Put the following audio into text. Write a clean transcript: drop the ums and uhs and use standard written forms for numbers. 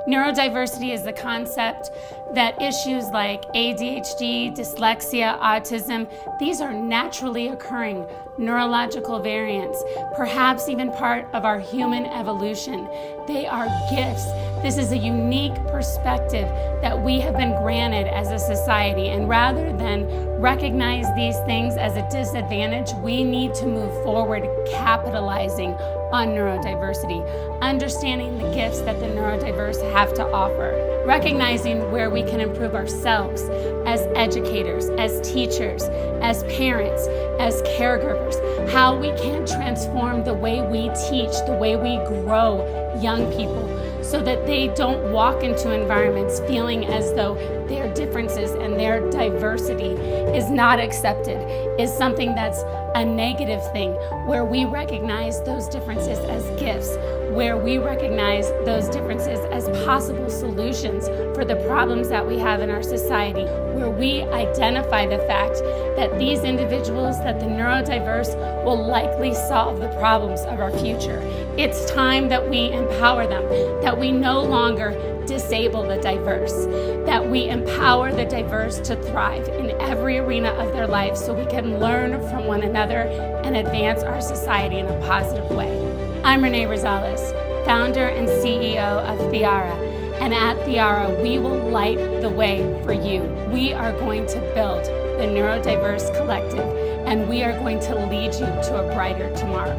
Neurodiversity is the concept that issues like ADHD, dyslexia, autism, these are naturally occurring neurological variants, perhaps even part of our human evolution. They are gifts. This is a unique perspective that we have been granted as a society, and rather than recognize these things as a disadvantage, we need to move forward capitalizing on neurodiversity, understanding the gifts that the neurodiverse have to offer, recognizing where we can improve ourselves as educators, as teachers, as parents, as caregivers, how we can transform the way we teach, the way we grow young people, so that they don't walk into environments feeling as though their differences and their diversity is not accepted, is something that's a negative thing, where we recognize those differences as gifts, where we recognize those differences as possible solutions for the problems that we have in our society, where we identify the fact that these individuals, that the neurodiverse, will likely solve the problems of our future. It's time that we empower them, that we no longer disable the diverse, that we empower the diverse to thrive in every arena of their life so we can learn from one another and advance our society in a positive way. I'm Renee Rosales, founder and CEO of Theara, and at Theara, we will light the way for you. We are going to build the Neurodiverse Collective, and we are going to lead you to a brighter tomorrow.